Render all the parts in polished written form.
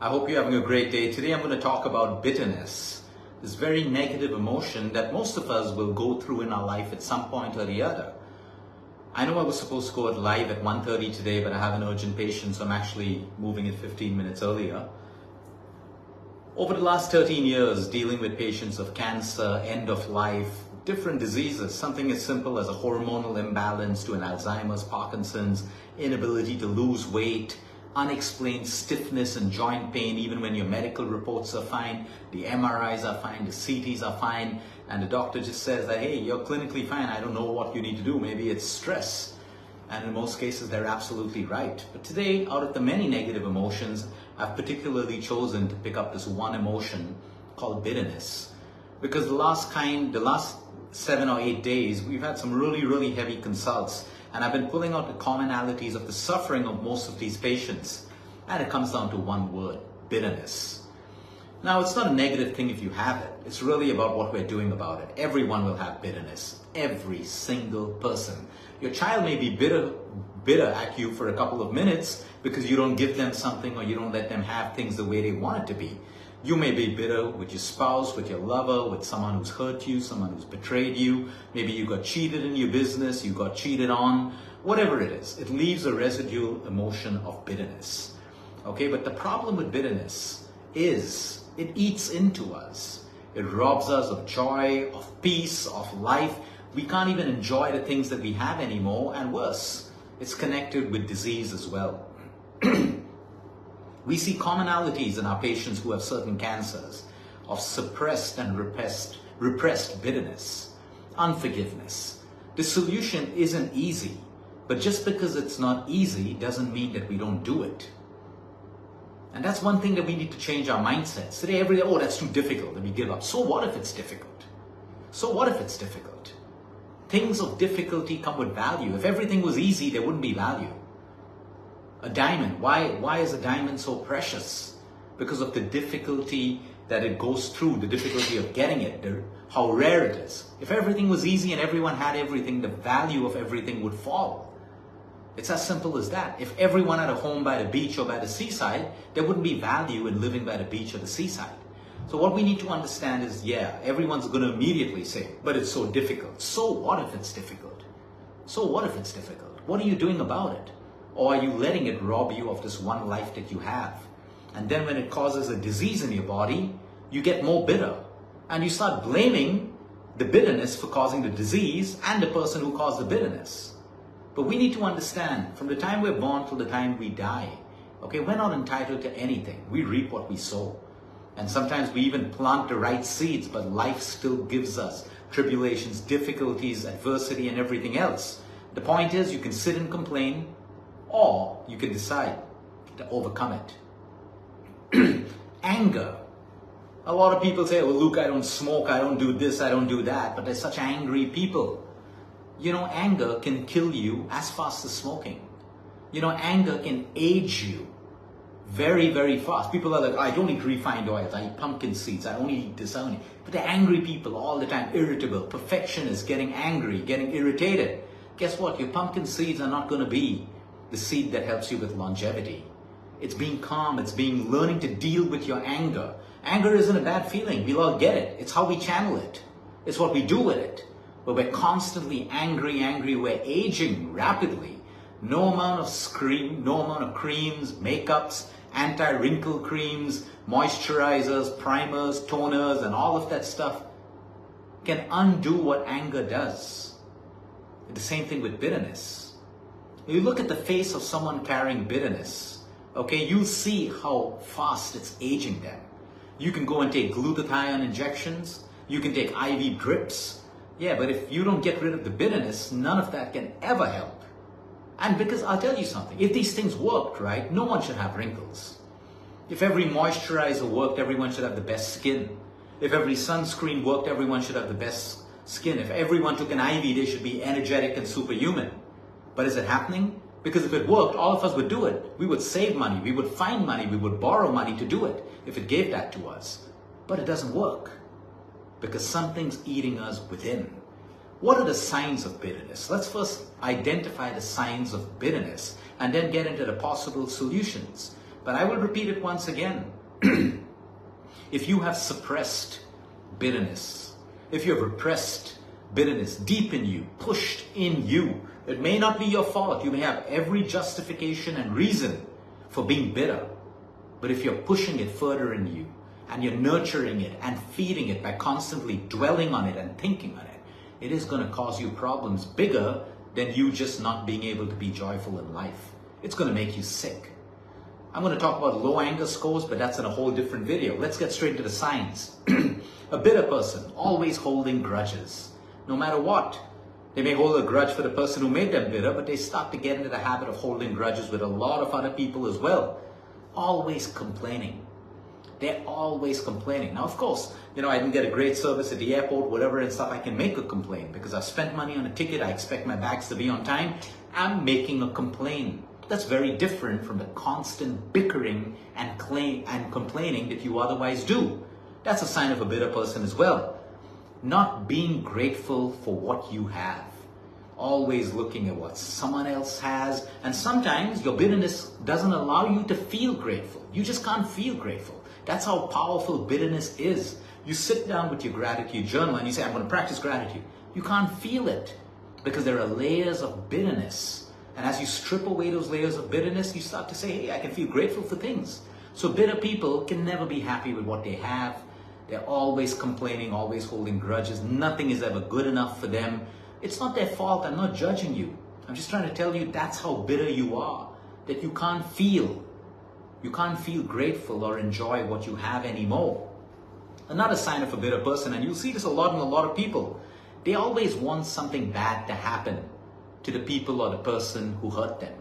I hope you're having a great day. Today I'm going to talk about bitterness, this very negative emotion that most of us will go through in our life at some point or the other. I know I was supposed to go live at 1:30 today, but I have an urgent patient, so I'm actually moving it 15 minutes earlier. Over the last 13 years, dealing with patients of cancer, end of life, different diseases, something as simple as a hormonal imbalance to an Alzheimer's, Parkinson's, inability to lose weight, unexplained stiffness and joint pain, even when your medical reports are fine, the MRIs are fine, the CTs are fine, and the doctor just says that, hey, you're clinically fine, I don't know what you need to do, maybe it's stress. And in most cases, they're absolutely right. But today, out of the many negative emotions, I've particularly chosen to pick up this one emotion called bitterness. Because the last 7 or 8 days, we've had some really heavy consults. And I've been pulling out the commonalities of the suffering of most of these patients. And it comes down to one word, bitterness. Now, it's not a negative thing if you have it. It's really about what we're doing about it. Everyone will have bitterness. Every single person. Your child may be bitter at you for a couple of minutes because you don't give them something or you don't let them have things the way they want it to be. You may be bitter with your spouse, with your lover, with someone who's hurt you, someone who's betrayed you. Maybe you got cheated in your business, you got cheated on, whatever it is. It leaves a residual emotion of bitterness. Okay, but the problem with bitterness is it eats into us. It robs us of joy, of peace, of life. We can't even enjoy the things that we have anymore, and worse, it's connected with disease as well. We see commonalities in our patients who have certain cancers of suppressed and repressed bitterness, unforgiveness. The solution isn't easy, but just because it's not easy doesn't mean that we don't do it. And that's one thing that we need to change our mindsets. Today, oh, that's too difficult, let me give up. So what if it's difficult? So what if it's difficult? Things of difficulty come with value. If everything was easy, there wouldn't be value. A diamond, why is a diamond so precious? Because of the difficulty that it goes through, the difficulty of getting it, how rare it is. If everything was easy and everyone had everything, the value of everything would fall. It's as simple as that. If everyone had a home by the beach or by the seaside, there wouldn't be value in living by the beach or the seaside. So what we need to understand is, yeah, everyone's going to immediately say, but it's so difficult. So what if it's difficult? So what if it's difficult? What are you doing about it? Or are you letting it rob you of this one life that you have? And then when it causes a disease in your body, you get more bitter. And you start blaming the bitterness for causing the disease and the person who caused the bitterness. But we need to understand, from the time we're born till the time we die, okay, we're not entitled to anything. We reap what we sow. And sometimes we even plant the right seeds, but life still gives us tribulations, difficulties, adversity, and everything else. The point is, you can sit and complain, or you can decide to overcome it. Anger. A lot of people say, well, Luke, I don't smoke, I don't do this, I don't do that. But they're such angry people. You know, anger can kill you as fast as smoking. You know, anger can age you very fast. People are like, I don't eat refined oils, I eat pumpkin seeds, I only eat this, I only. But they're angry people all the time, irritable, perfectionists, getting angry, getting irritated. Guess what? Your pumpkin seeds are not going to be the seed that helps you with longevity. It's being calm, it's being learning to deal with your anger. Anger isn't a bad feeling, we'll all get it. It's how we channel it. It's what we do with it. But we're constantly angry, we're aging rapidly. No amount of creams, makeups, anti-wrinkle creams, moisturizers, primers, toners, and all of that stuff can undo what anger does. The same thing with bitterness. You look at the face of someone carrying bitterness, okay, you'll see how fast it's aging them. You can go and take glutathione injections, you can take IV drips, yeah, but if you don't get rid of the bitterness, none of that can ever help. And because I'll tell you something, if these things worked, right, no one should have wrinkles. If every moisturizer worked, everyone should have the best skin. If every sunscreen worked, everyone should have the best skin. If everyone took an IV, they should be energetic and superhuman. But is it happening? Because if it worked, all of us would do it. We would save money, we would find money, we would borrow money to do it if it gave that to us. But it doesn't work because something's eating us within. What are the signs of bitterness? Let's first identify the signs of bitterness and then get into the possible solutions. But I will repeat it once again. If you have suppressed bitterness, if you have repressed bitterness deep in you, pushed in you, it may not be your fault. You may have every justification and reason for being bitter. But if you're pushing it further in you, and you're nurturing it and feeding it by constantly dwelling on it and thinking on it, it is going to cause you problems bigger than you just not being able to be joyful in life. It's going to make you sick. I'm going to talk about low anger scores, but that's in a whole different video. Let's get straight to the signs. A bitter person, always holding grudges. No matter what. They may hold a grudge for the person who made them bitter, but they start to get into the habit of holding grudges with a lot of other people as well. Always complaining. They're always complaining. Now, of course, I didn't get a great service at the airport, whatever and stuff. I can make a complaint because I've spent money on a ticket. I expect my bags to be on time. I'm making a complaint. That's very different from the constant bickering and complaining that you otherwise do. That's a sign of a bitter person as well. Not being grateful for what you have. Always looking at what someone else has. And sometimes your bitterness doesn't allow you to feel grateful. You just can't feel grateful. That's how powerful bitterness is. You sit down with your gratitude journal and you say, I'm going to practice gratitude. You can't feel it because there are layers of bitterness. And as you strip away those layers of bitterness, you start to say, hey, I can feel grateful for things. So bitter people can never be happy with what they have. They're always complaining, always holding grudges. Nothing is ever good enough for them. It's not their fault. I'm not judging you. I'm just trying to tell you that's how bitter you are, that you can't feel. You can't feel grateful or enjoy what you have anymore. Another sign of a bitter person, and you'll see this a lot in a lot of people, they always want something bad to happen to the people or the person who hurt them.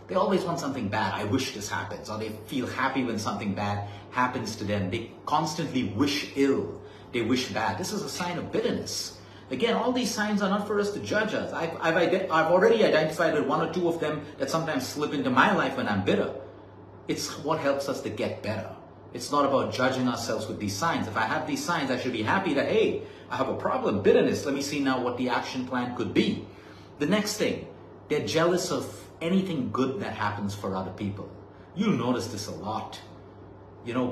They always want something bad. I wish this happens. Or they feel happy when something bad happens to them. They constantly wish ill. They wish bad. This is a sign of bitterness. Again, all these signs are not for us to judge us. I've already identified with one or two of them that sometimes slip into my life when I'm bitter. It's what helps us to get better. It's not about judging ourselves with these signs. If I have these signs, I should be happy that, hey, I have a problem, bitterness. Let me see now what the action plan could be. The next thing, they're jealous of anything good that happens for other people. You'll notice this a lot.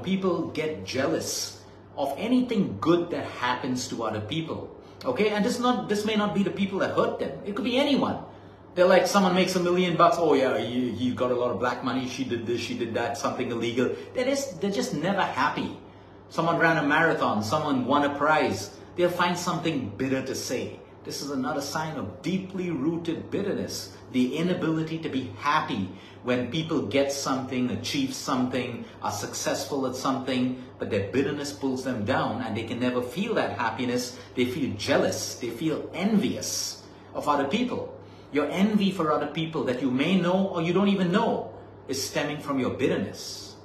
People get jealous of anything good that happens to other people. Okay, and this may not be the people that hurt them. It could be anyone. They're like, someone makes $1 million. Oh yeah, you got a lot of black money. She did this, she did that, something illegal. They're just never happy. Someone ran a marathon, someone won a prize. They'll find something bitter to say. This is another sign of deeply rooted bitterness. The inability to be happy when people get something, achieve something, are successful at something, but their bitterness pulls them down and they can never feel that happiness. They feel jealous. They feel envious of other people. Your envy for other people that you may know or you don't even know is stemming from your bitterness.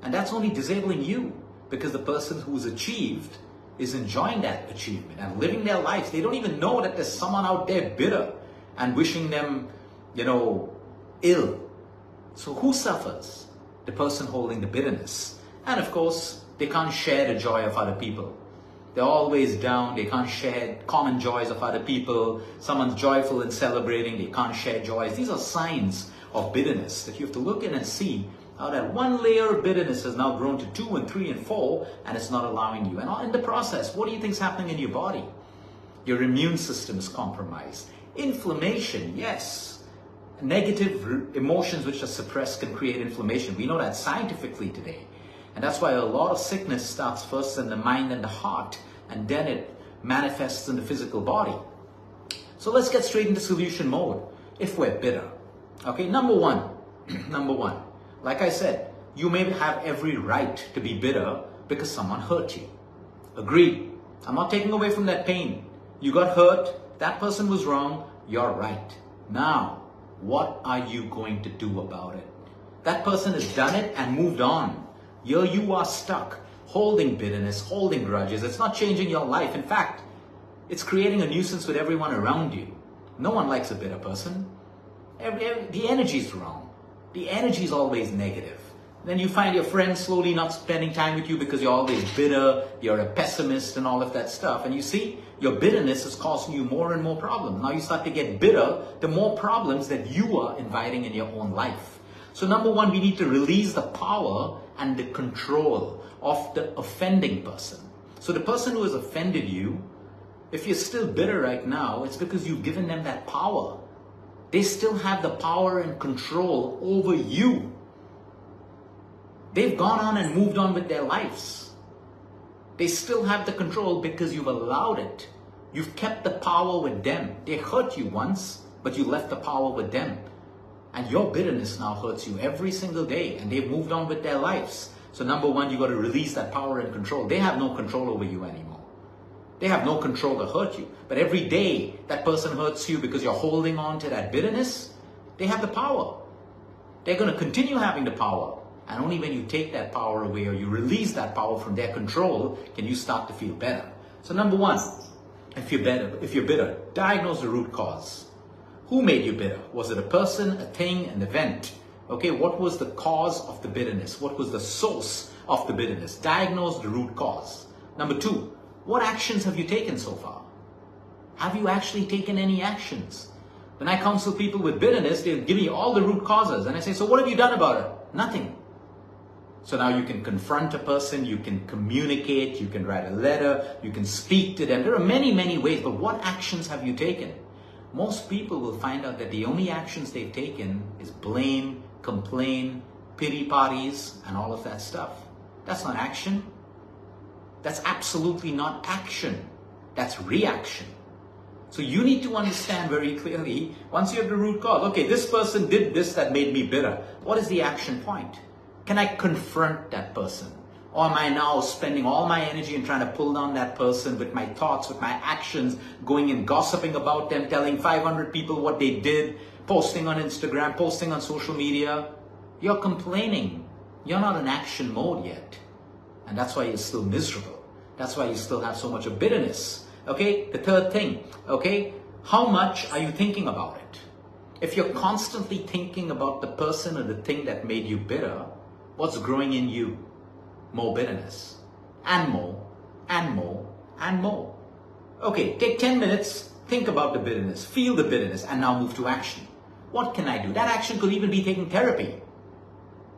And that's only disabling you because the person who's achieved is enjoying that achievement and living their lives. They don't even know that there's someone out there bitter and wishing them, ill. So who suffers? The person holding the bitterness. And of course, they can't share the joy of other people. They're always down. They can't share common joys of other people. Someone's joyful and celebrating. They can't share joys. These are signs of bitterness that you have to look in and see how that one layer of bitterness has now grown to 2 and 3 and 4, and it's not allowing you. And in the process, what do you think is happening in your body? Your immune system is compromised. Inflammation, yes. Negative emotions which are suppressed can create inflammation. We know that scientifically today. And that's why a lot of sickness starts first in the mind and the heart, and then it manifests in the physical body. So let's get straight into solution mode if we're bitter. Okay, number one, like I said, you may have every right to be bitter because someone hurt you. Agreed. I'm not taking away from that pain. You got hurt, that person was wrong, you're right. Now, what are you going to do about it? That person has done it and moved on. Here you are stuck, holding bitterness, holding grudges. It's not changing your life. In fact, it's creating a nuisance with everyone around you. No one likes a bitter person. The energy is wrong. The energy is always negative. Then you find your friends slowly not spending time with you because you're always bitter, you're a pessimist and all of that stuff. And you see, your bitterness is causing you more and more problems. Now you start to get bitter, the more problems that you are inviting in your own life. So number one, we need to release the power and the control of the offending person. So the person who has offended you, if you're still bitter right now, it's because you've given them that power. They still have the power and control over you. They've gone on and moved on with their lives. They still have the control because you've allowed it. You've kept the power with them. They hurt you once, but you left the power with them. And your bitterness now hurts you every single day, and they've moved on with their lives. So number one, you got to release that power and control. They have no control over you anymore. They have no control to hurt you. But every day that person hurts you because you're holding on to that bitterness, they have the power. They're going to continue having the power. And only when you take that power away or you release that power from their control can you start to feel better. So number one, if you're bitter, diagnose the root cause. Who made you bitter? Was it a person, a thing, an event? Okay, what was the cause of the bitterness? What was the source of the bitterness? Diagnose the root cause. Number two, what actions have you taken so far? Have you actually taken any actions? When I counsel people with bitterness, they'll give me all the root causes. And I say, so what have you done about it? Nothing. So now you can confront a person, you can communicate, you can write a letter, you can speak to them. There are many, many ways, but what actions have you taken? Most people will find out that the only actions they've taken is blame, complain, pity parties, and all of that stuff. That's not action. That's absolutely not action. That's reaction. So you need to understand very clearly, once you have the root cause, okay, this person did this that made me bitter. What is the action point? Can I confront that person? Or am I now spending all my energy in trying to pull down that person with my thoughts, with my actions, going and gossiping about them, telling 500 people what they did, posting on Instagram, posting on social media? You're complaining. You're not in action mode yet. And that's why you're still miserable. That's why you still have so much of bitterness. Okay, the third thing, okay, how much are you thinking about it? If you're constantly thinking about the person or the thing that made you bitter, what's growing in you? More bitterness. And more, and more, and more. Okay, take 10 minutes, think about the bitterness, feel the bitterness, and now move to action. What can I do? That action could even be taking therapy.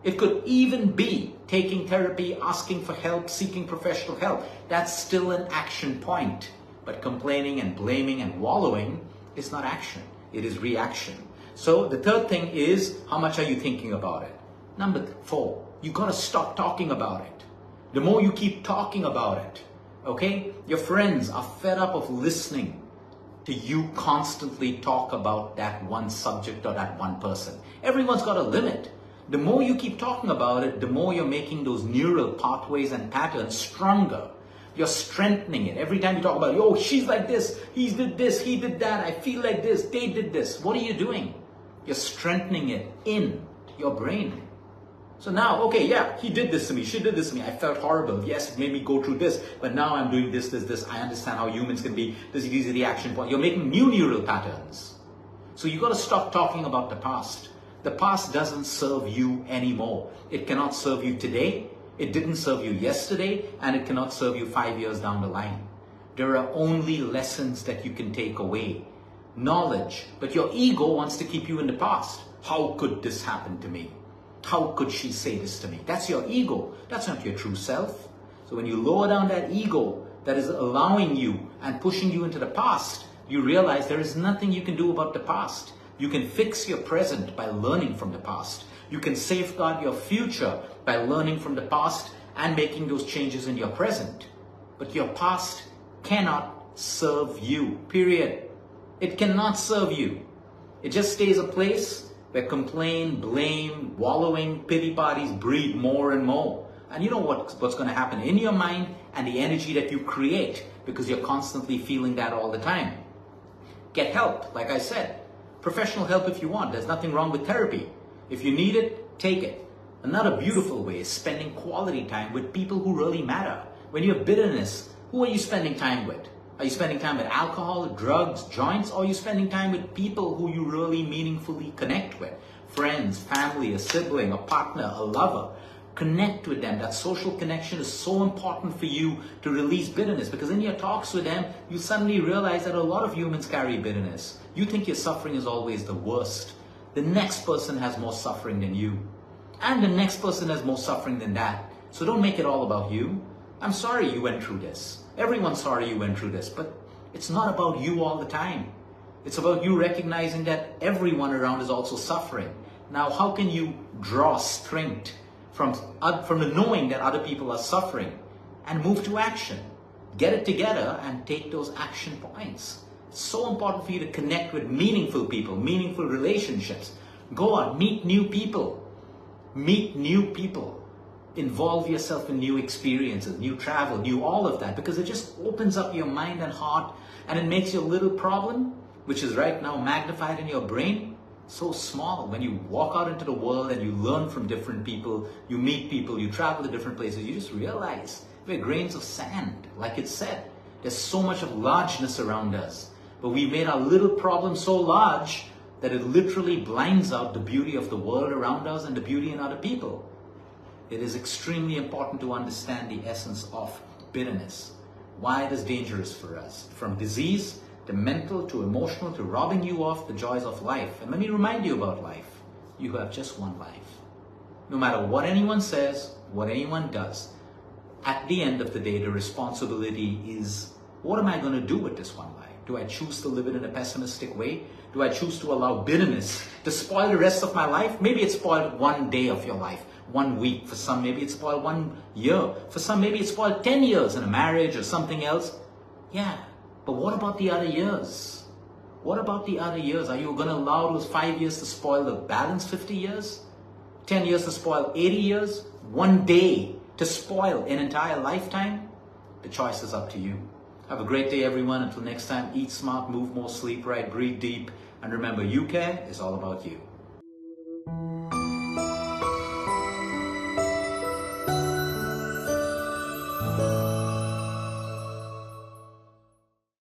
It could even be taking therapy, asking for help, seeking professional help. That's still an action point. But complaining and blaming and wallowing is not action. It is reaction. So the third thing is, how much are you thinking about it? Number 4, you got to stop talking about it. The more you keep talking about it, okay, your friends are fed up of listening to you constantly talk about that one subject or that one person. Everyone's got a limit. The more you keep talking about it, the more you're making those neural pathways and patterns stronger. You're strengthening it. Every time you talk about, oh, she's like this, he did that, I feel like this, they did this. What are you doing? You're strengthening it in your brain. So now, okay, yeah, he did this to me, she did this to me, I felt horrible. Yes, it made me go through this, but now I'm doing this. I understand how humans can be. These are the action points. You're making new neural patterns. So you got to stop talking about the past. The past doesn't serve you anymore. It cannot serve you today. It didn't serve you yesterday, and it cannot serve you 5 years down the line. There are only lessons that you can take away. Knowledge. But your ego wants to keep you in the past. How could this happen to me? How could she say this to me? That's your ego. That's not your true self. So when you lower down that ego that is allowing you and pushing you into the past, you realize there is nothing you can do about the past. You can fix your present by learning from the past. You can safeguard your future by learning from the past and making those changes in your present. But your past cannot serve you, period. It cannot serve you. It just stays a place where complain, blame, wallowing, pity parties breed more and more. And you know what's going to happen in your mind and the energy that you create because you're constantly feeling that all the time. Get help, like I said. Professional help if you want. There's nothing wrong with therapy. If you need it, take it. Another beautiful way is spending quality time with people who really matter. When you have bitterness, who are you spending time with? Are you spending time with alcohol, drugs, joints, or are you spending time with people who you really meaningfully connect with? Friends, family, a sibling, a partner, a lover. Connect with them. That social connection is so important for you to release bitterness, because in your talks with them, you suddenly realize that a lot of humans carry bitterness. You think your suffering is always the worst. The next person has more suffering than you. And the next person has more suffering than that. So don't make it all about you. I'm sorry you went through this. Everyone's sorry you went through this, but it's not about you all the time. It's about you recognizing that everyone around is also suffering. Now, how can you draw strength from the knowing that other people are suffering and move to action? Get it together and take those action points. It's so important for you to connect with meaningful people, meaningful relationships. Go out, meet new people. Meet new people. Involve yourself in new experiences, new travel, new all of that, because it just opens up your mind and heart, and it makes your little problem, which is right now magnified in your brain, so small. When you walk out into the world and you learn from different people, you meet people, you travel to different places, you just realize we're grains of sand. Like it said, there's so much of largeness around us, but we made our little problem so large that it literally blinds out the beauty of the world around us and the beauty in other people. It is extremely important to understand the essence of bitterness, why it is dangerous for us, from disease to mental to emotional to robbing you of the joys of life. And let me remind you about life. You have just one life. No matter what anyone says, what anyone does, at the end of the day, the responsibility is, what am I going to do with this one life? Do I choose to live it in a pessimistic way? Do I choose to allow bitterness to spoil the rest of my life? Maybe it spoiled one day of your life, 1 week. For some, maybe it spoiled 1 year. For some, maybe it spoiled 10 years in a marriage or something else. Yeah, but what about the other years? What about the other years? Are you going to allow those 5 years to spoil the balance 50 years? 10 years to spoil 80 years? 1 day to spoil an entire lifetime? The choice is up to you. Have a great day, everyone. Until next time, eat smart, move more, sleep right, breathe deep. And remember, you care is all about you.